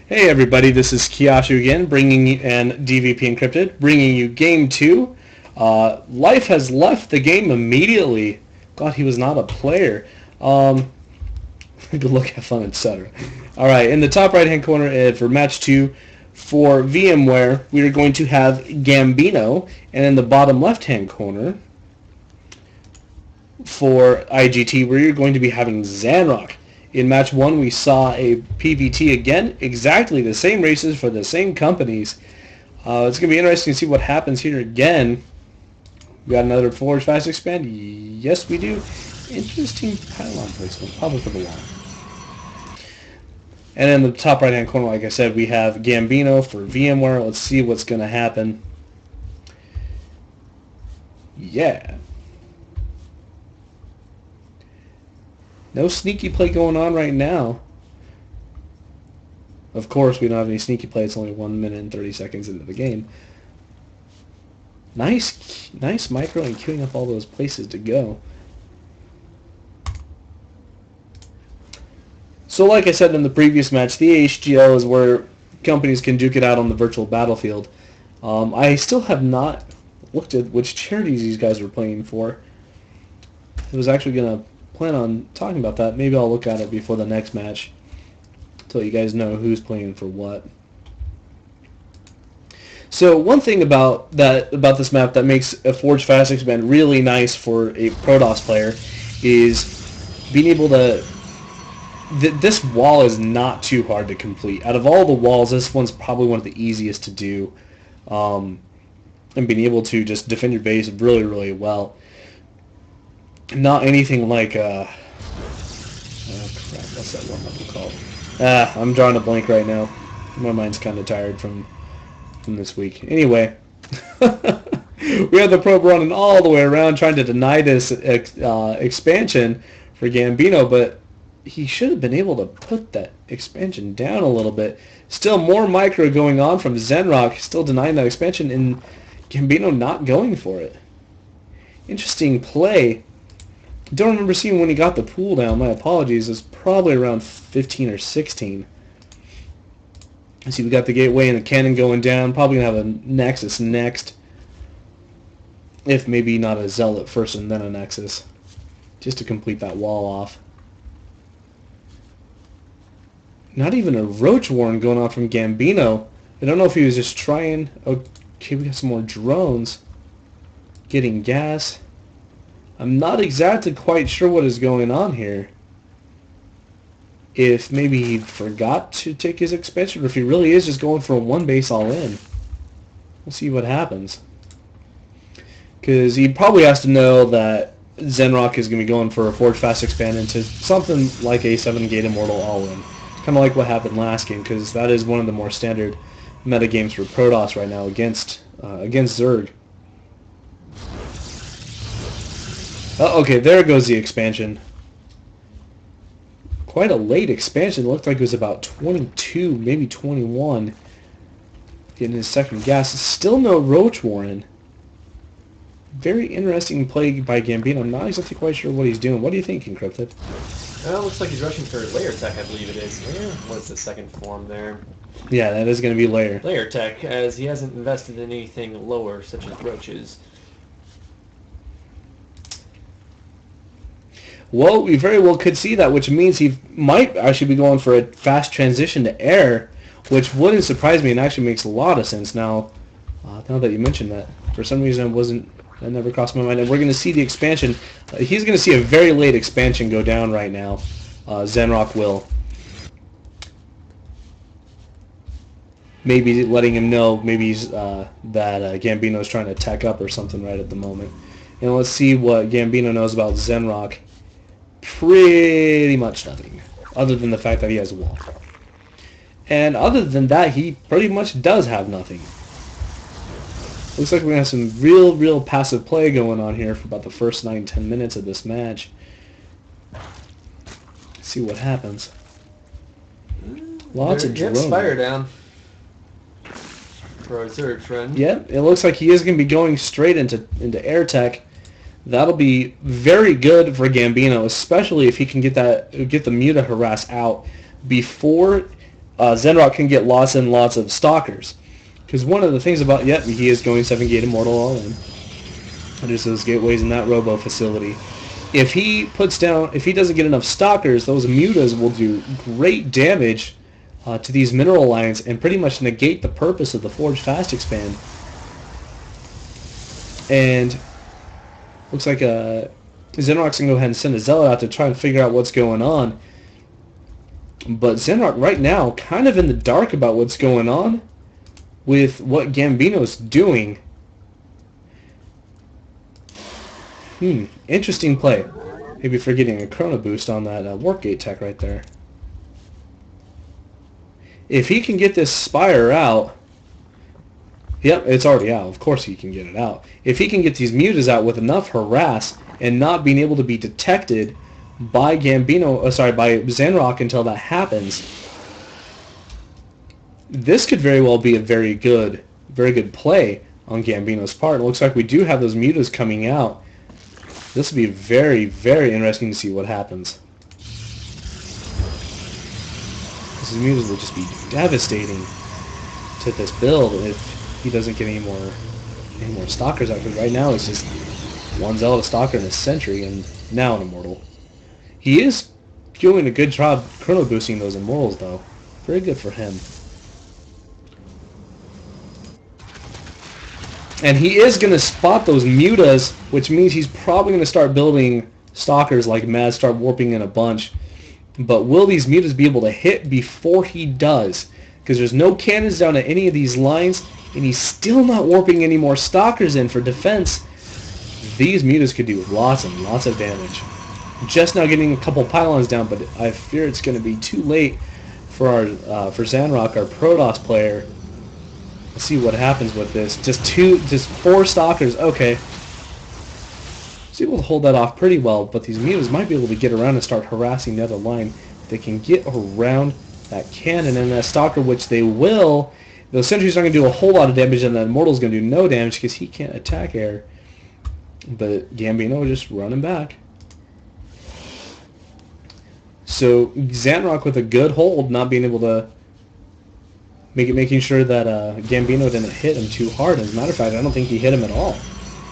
Hey everybody, this is Kiyashu again, bringing you, and DVP Encrypted, bringing you Game 2. Life has left the game immediately. God, he was not a player. Good luck, have fun, etc. Alright, in the top right-hand corner for Match 2, for VMware, we are going to have Gambino, and in the bottom left-hand corner, for IGT, we're going to be having Zanrok. In Match 1, we saw a PVT again, exactly the same races for the same companies. It's going to be interesting to see what happens here again. We got another forward fast expand. Yes, we do. Interesting pylon placement, probably for the wall. And in the top right-hand corner, like I said, we have Gambino for VMware. Let's see what's going to happen. Yeah. No sneaky play going on right now. Of course, we don't have any sneaky play. It's only 1 minute and 30 seconds into the game. Nice micro and queuing up all those places to go. So like I said in the previous match, the AHGL is where companies can duke it out on the virtual battlefield. I still have not looked at which charities these guys were playing for. I was actually going to plan on talking about that. Maybe I'll look at it before the next match so you guys know who's playing for what. So one thing about this map that makes a Forge Fast Expand really nice for a Protoss player is being able to... This wall is not too hard to complete. Out of all the walls, this one's probably one of the easiest to do. And being able to just defend your base really, really well. Not anything like, oh crap, what's that one level called? I'm drawing a blank right now. My mind's kind of tired from this week. Anyway, we have the probe running all the way around trying to deny this expansion for Gambino, but he should have been able to put that expansion down a little bit. Still more micro going on from Zanrok, still denying that expansion, and Gambino not going for it. Interesting play. Don't remember seeing when he got the pool down. My apologies. It's probably around 15 or 16. See, we got the gateway and the cannon going down. Probably going to have a Nexus next. If maybe not a Zealot first and then a Nexus. Just to complete that wall off. Not even a Roach Warren going off from Gambino. I don't know if he was just trying... Okay, we got some more drones. Getting gas. I'm not exactly quite sure what is going on here. If maybe he forgot to take his expansion, or if he really is just going for a one base all in. We'll see what happens. Because he probably has to know that Zanrok is going to be going for a Forge Fast Expand into something like a 7-gate Immortal all in. Kind of like what happened last game, because that is one of the more standard meta games for Protoss right now against Zerg. Oh, okay, there goes the expansion. Quite a late expansion. It looked like it was about 22, maybe 21. Getting his second gas. Still no Roach Warren. Very interesting play by Gambino. I'm not exactly quite sure what he's doing. What do you think, Encrypted? Well, it looks like he's rushing for layer tech, I believe it is. What's the second form there? Yeah, that is going to be layer. Layer tech, as he hasn't invested in anything lower, such as roaches. Well, we very well could see that, which means he might actually be going for a fast transition to air, which wouldn't surprise me and actually makes a lot of sense now that you mentioned that. For some reason, that never crossed my mind. And we're going to see the expansion. He's going to see a very late expansion go down right now. Zanrok will. Maybe letting him know maybe that Gambino's trying to tech up or something right at the moment. And let's see what Gambino knows about Zanrok. Pretty much nothing, other than the fact that he has a wall. And other than that, he pretty much does have nothing. Looks like we're going to have some real passive play going on here for about the first 9-10 minutes of this match. Let's see what happens. Lots of drones. Fire down for our Zerg friend. Yeah, it looks like he is going to be going straight into air tech. That'll be very good for Gambino, especially if he can get the Muta harass out before Zanrok can get lots and lots of stalkers. Because one of the things about, he is going 7-gate Immortal all in. There's those gateways in that Robo facility. If he doesn't get enough stalkers, those mutas will do great damage to these mineral lines and pretty much negate the purpose of the Forge Fast Expand. And looks like Zanrok's going to go ahead and send a Zealot out to try and figure out what's going on. But Zanrok right now kind of in the dark about what's going on with what Gambino's doing. Interesting play. Maybe forgetting a Chrono Boost on that Warp Gate tech right there. If he can get this Spire out... Yep, it's already out. Of course he can get it out. If he can get these mutas out with enough harass and not being able to be detected by by Zanrok until that happens, this could very well be a very good play on Gambino's part. It looks like we do have those mutas coming out. This will be very, very interesting to see what happens. These mutas will just be devastating to this build if he doesn't get any more stalkers out. Because right now it's just one Zealot stalker in a Sentry and now an Immortal. He is doing a good job chrono boosting those Immortals though. Very good for him. And he is going to spot those mutas, which means he's probably going to start building stalkers like mad, start warping in a bunch. But will these mutas be able to hit before he does? Because there's no cannons down at any of these lines, and he's still not warping any more stalkers in for defense. These mutas could do lots and lots of damage. Just now getting a couple pylons down, but I fear it's going to be too late for for Zanrok, our Protoss player. Let's see what happens with this. Just 4 stalkers. Okay. He's able to hold that off pretty well, but these mutas might be able to get around and start harassing the other line. They can get around that cannon and that stalker, which they will. Those sentries aren't going to do a whole lot of damage, and the Immortal's going to do no damage because he can't attack air. But Gambino just running back. So Zanrok with a good hold, not being able to making sure that Gambino didn't hit him too hard. As a matter of fact, I don't think he hit him at all.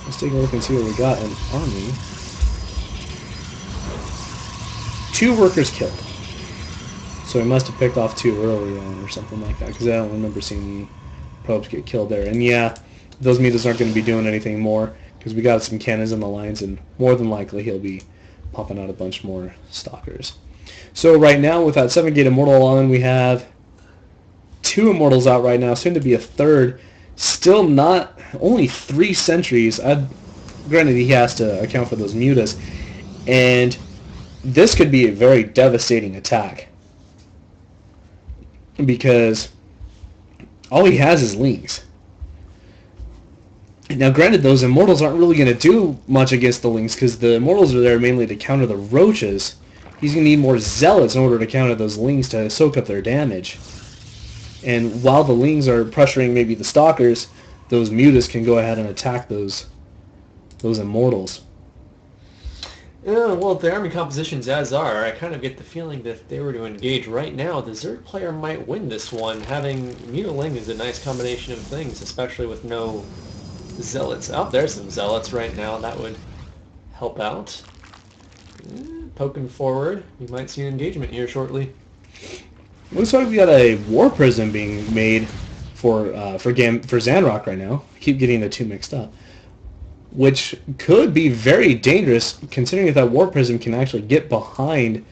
Let's take a look and see what we got in Army. 2 workers killed. So he must have picked off 2 early on or something like that, because I don't remember seeing the probes get killed there. And yeah, those mutas aren't going to be doing anything more, because we got some cannons in the lines, and more than likely he'll be popping out a bunch more stalkers. So right now, with that 7-gate Immortal on, we have 2 Immortals out right now, soon to be a 3rd. Still not, only 3 sentries. Granted, he has to account for those mutas. And this could be a very devastating attack. Because all he has is Lings. Now, granted, those Immortals aren't really going to do much against the Lings, because the Immortals are there mainly to counter the Roaches. He's going to need more Zealots in order to counter those Lings to soak up their damage. And while the Lings are pressuring maybe the Stalkers, those mutas can go ahead and attack those Immortals. Yeah, well, the army compositions as are, I kind of get the feeling that if they were to engage right now, the Zerg player might win this one. Having Mutiling is a nice combination of things, especially with no Zealots. Oh, there's some Zealots right now. That would help out. Poking forward. We might see an engagement here shortly. Looks like we got a War Prism being made for Zanrok right now. I keep getting the 2 mixed up. Which could be very dangerous, considering that War Prism can actually get behind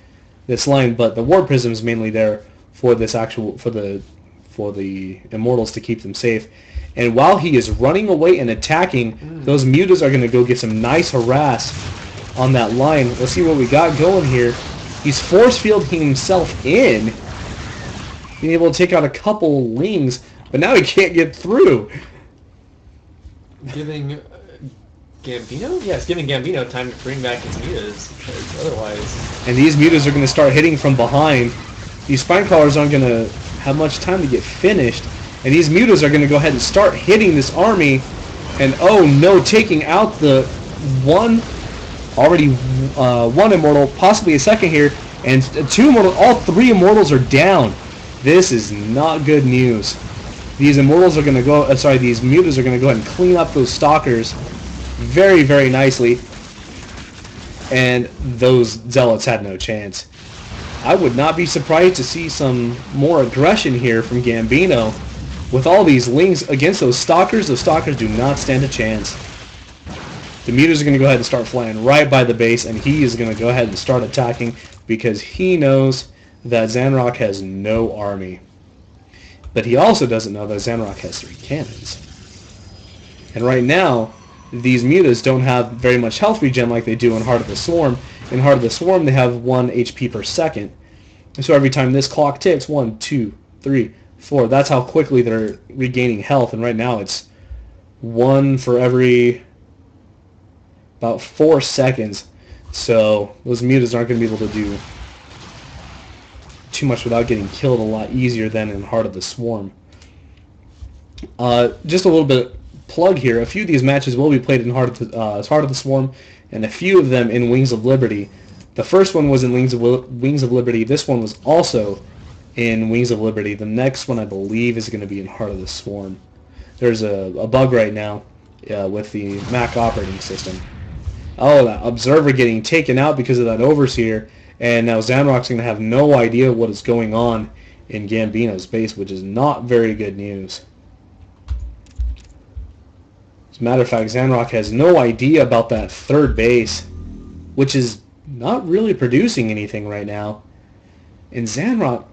this line. But the War Prism is mainly there for this for the Immortals to keep them safe. And while he is running away and attacking, those mutas are going to go get some nice harass on that line. Let's see what we got going here. He's force fielding himself in, being able to take out a couple Lings, but now he can't get through. Giving Gambino? Yes, giving Gambino time to bring back his mutas, because otherwise... And these mutas are going to start hitting from behind. These Spinecrawlers aren't going to have much time to get finished. And these mutas are going to go ahead and start hitting this army. And oh no, taking out the one Immortal, possibly a second here. And 2 Immortals, all 3 Immortals are down. This is not good news. These Immortals are going to go... these Mutas are going to go ahead and clean up those Stalkers very, very nicely. And those Zealots had no chance. I would not be surprised to see some more aggression here from Gambino. With all these Lings against those Stalkers do not stand a chance. The Mutas are going to go ahead and start flying right by the base, and he is going to go ahead and start attacking because he knows that Zanrok has no army. But he also doesn't know that Zanrok has 3 cannons. And right now, these Mutas don't have very much health regen like they do in Heart of the Swarm. In Heart of the Swarm, they have 1 HP per second. And so every time this clock ticks, 1, 2, 3, 4, that's how quickly they're regaining health. And right now it's 1 for every about 4 seconds. So those Mutas aren't going to be able to do too much without getting killed a lot easier than in Heart of the Swarm. Just a little bit plug here. A few of these matches will be played in Heart of the Swarm, and a few of them in Wings of Liberty. The first one was in Wings of Liberty. This one was also in Wings of Liberty. The next one, I believe, is going to be in Heart of the Swarm. There's a bug right now with the Mac operating system. Oh, that Observer getting taken out because of that Overseer, and now Zanrok's going to have no idea what is going on in Gambino's base, which is not very good news. As a matter of fact, Zanrok has no idea about that 3rd base, which is not really producing anything right now. And Zanrok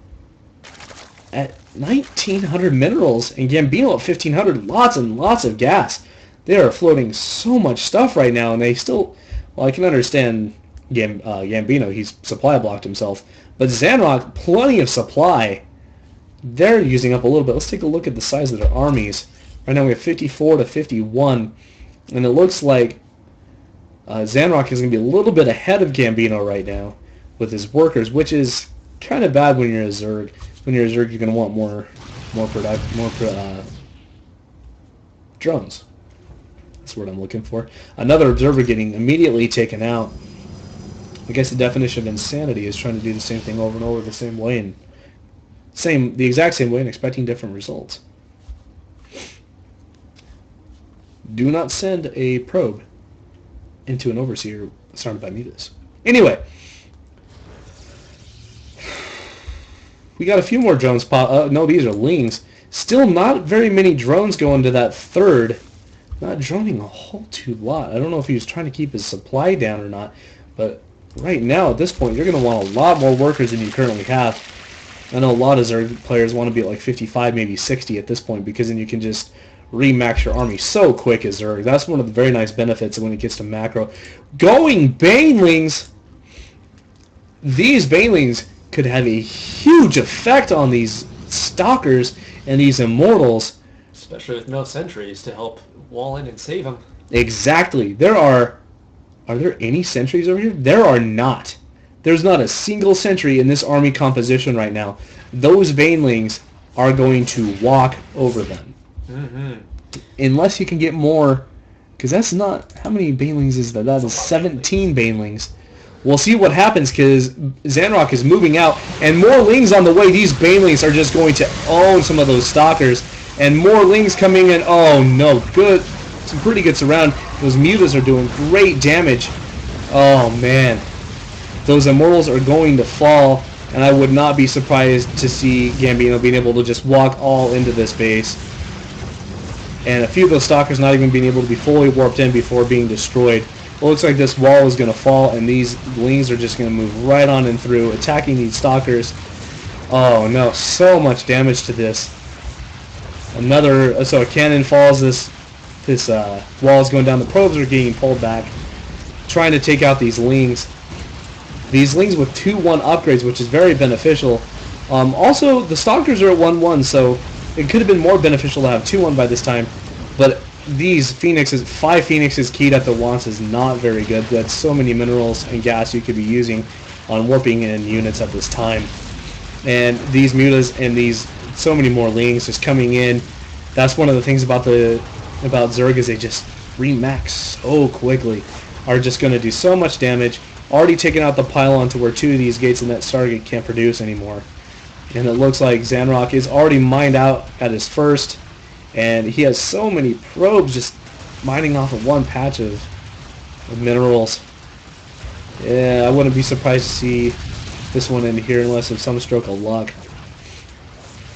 at 1,900 minerals and Gambino at 1,500, lots and lots of gas. They are floating so much stuff right now, and they still... Well, I can understand Gambino. He's supply blocked himself. But Zanrok, plenty of supply. They're using up a little bit. Let's take a look at the size of their armies. Right now we have 54 to 51. And it looks like Zanrok is going to be a little bit ahead of Gambino right now with his workers, which is kind of bad when you're a Zerg. When you're a Zerg, you're going to want more drones. That's what I'm looking for. Another Observer getting immediately taken out. I guess the definition of insanity is trying to do the same thing over and over the same way, and the exact same way, and expecting different results. Do not send a probe into an Overseer surrounded by Mutas. Anyway, we got a few more drones pop. No, these are Lings. Still not very many drones going to that 3rd. Not droning a whole lot. I don't know if he was trying to keep his supply down or not, but right now at this point you're going to want a lot more workers than you currently have. I know a lot of Zerg players want to be at like 55, maybe 60 at this point, because then you can just remax your army so quick as Zerg. That's one of the very nice benefits when it gets to macro. Going Banelings! These Banelings could have a huge effect on these Stalkers and these Immortals. Especially with no sentries to help wall in and save them. Exactly. Are there any sentries over here? There are not. There's not a single sentry in this army composition right now. Those Banelings are going to walk over them. Mm-hmm. Unless you can get more, because that's not... How many Banelings is that? That is 17 Banelings. We'll see what happens, because Zanrok is moving out, and more Lings on the way. These Banelings are just going to own some of those Stalkers, and more Lings coming in. Oh, no. Good. Some pretty good surround. Those Mutas are doing great damage. Oh, man. Those Immortals are going to fall, and I would not be surprised to see Gambino being able to just walk all into this base. And a few of those Stalkers not even being able to be fully warped in before being destroyed. It looks like this wall is going to fall, and these Lings are just going to move right on and through, attacking these Stalkers. Oh, no. So much damage to this. So a cannon falls. This wall is going down. The probes are getting pulled back, trying to take out these Lings. These Lings with 2-1 upgrades, which is very beneficial. Also, the Stalkers are at 1-1, so it could have been more beneficial to have 2-1 by this time. But these Phoenixes, 5 Phoenixes keyed at the once is not very good. That's so many minerals and gas you could be using on warping in units at this time. And these Mutas and these so many more Lings just coming in. That's one of the things about Zerg is they just remax so quickly. Are just going to do so much damage. Already taken out the pylon to where 2 of these gates in that Stargate can't produce anymore. And it looks like Zanrok is already mined out at his first, and he has so many probes just mining off of one patch of minerals. Yeah, I wouldn't be surprised to see this one in here unless it's some stroke of luck.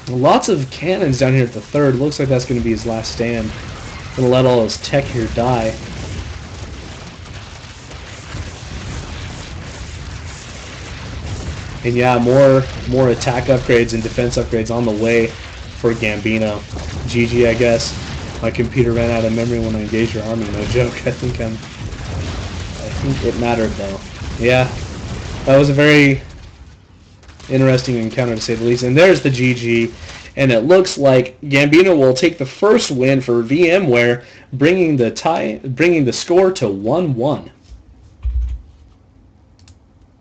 Lots of cannons down here at the third. Looks like that's going to be his last stand. Going to let all his tech here die. And yeah, more attack upgrades and defense upgrades on the way for Gambino. GG, I guess. My computer ran out of memory when I engaged your army. No joke. I think it mattered though. Yeah, that was a very interesting encounter to say the least. And there's the GG. And it looks like Gambino will take the first win for VMware, bringing the score to 1-1.